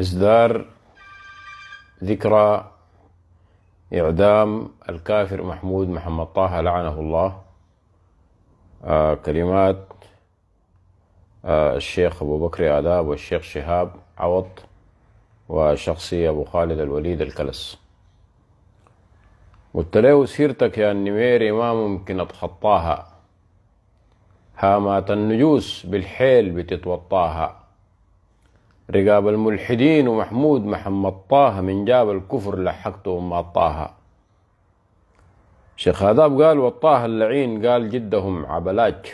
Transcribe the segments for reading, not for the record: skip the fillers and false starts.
إصدار ذكرى إعدام الكافر محمود محمد طه لعنه الله. كلمات الشيخ أبو بكر آداب والشيخ شهاب عوض وشخصي أبو خالد الوليد الكلس. قلت له سيرتك يا النميري ما ممكن أتخطاها، هامات النجوس بالحيل بتتوطاها، رقاب الملحدين ومحمود محمد طه من جاب الكفر لحقته ما طاها. شيخ آداب قال والطه اللعين قال جدهم عبلاج،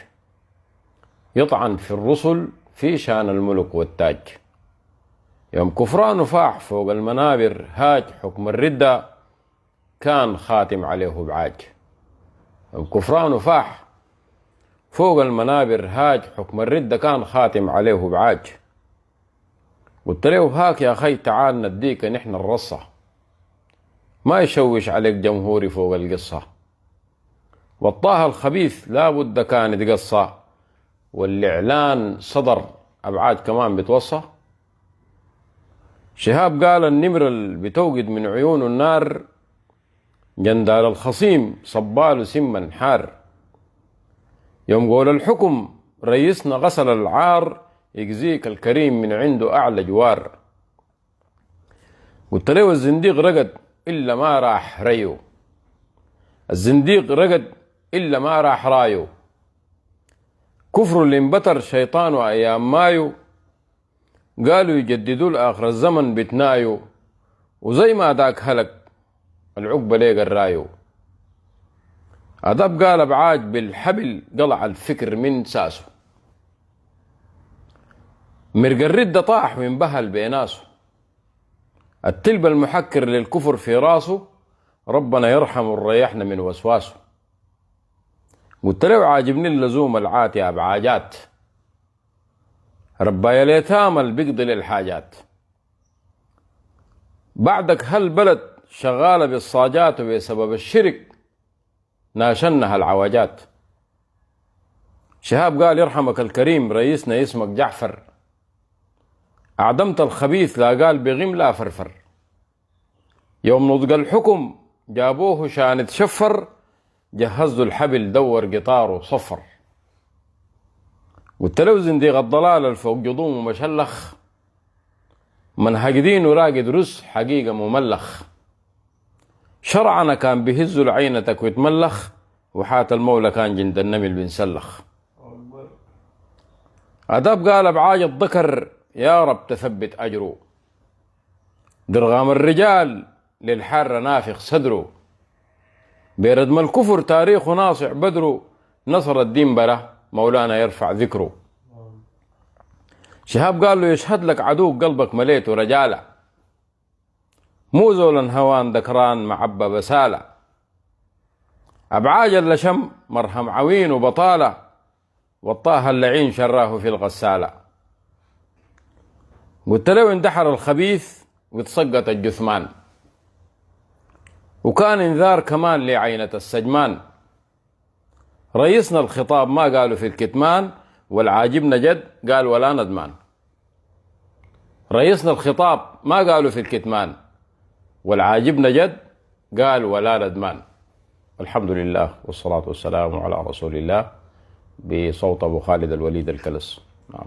يطعن في الرسل في شان الملك والتاج. يوم كفران فاح فوق المنابر هاج حكم الردة كان خاتم عليه بعاج. يوم كفران فاح فوق المنابر هاج حكم الردة كان خاتم عليه بعاج. قلت له هاك يا أخي تعال نديك نحن الرصة، ما يشوش عليك جمهوري فوق القصة. والطه الخبيث لابد كان يتقصى، والإعلان صدر أبعاد كمان بتوصى. شهاب قال النمر اللي بتوقد من عيون النار جندال الخصيم صباله سما حار. يوم قول الحكم رئيسنا غسل العار يجزيك الكريم من عنده أعلى جوار. قلت له الزنديق رقد إلا ما راح ريو، الزنديق رقد إلا ما راح رايو. كفر اللي انبتر شيطانه أيام مايو، قالوا يجددوا لآخر الزمن بتنايو، وزي ما داك هلك العقبة ليق الرايو. أدب قال بعاج بالحبل قلع الفكر من ساسه، مرق الردة طاح وانبهل بيناسه. التلب المحكر للكفر في راسه ربنا يرحمه وريحنا من وسواسه. قلت له عاجبني اللزوم العاتية بعاجات، ربايا اليتامى اللي بيقضي للحاجات. بعدك هالبلد شغالة بالصاجات وبسبب الشرك ناشنها العواجات. شهاب قال يرحمك الكريم رئيسنا اسمك جعفر، أعدمت الخبيث لا قال بغم لا فرفر. يوم نضج الحكم جابوه شان تشفر، جهزوا الحبل دور قطاره صفر. قلت له زنديق الضلال الفوق جضوم ومشلخ، منهج دين وراقد رس حقيقة مملخ. شرعنا كان بهزوا لعينتك ويتملخ، وحات المولى كان جند النمل بنسلخ. أداب قال بعاج الذكر يا رب تثبت أجره، درغام الرجال للحر نافخ صدره. بردم الكفر تاريخ ناصع بدره، نصر الدين بله مولانا يرفع ذكره. شهاب قال له يشهد لك عدو قلبك مليته رجالة، مو زولا هوان ذكران معبى بسالة. أبعاج اللشم مرهم عوين وبطالة، والطه اللعين شراه في الغسالة. قلت له اندحر الخبيث وتسقط الجثمان، وكان انذار كمان لعينة السجمان. رئيسنا الخطاب ما قالوا في الكتمان، والعاجبنا جد قال ولا ندمان. رئيسنا الخطاب ما قالوا في الكتمان، والعاجبنا جد قال ولا ندمان. الحمد لله والصلاة والسلام على رسول الله، بصوت أبو خالد الوليد الكلس. نعم.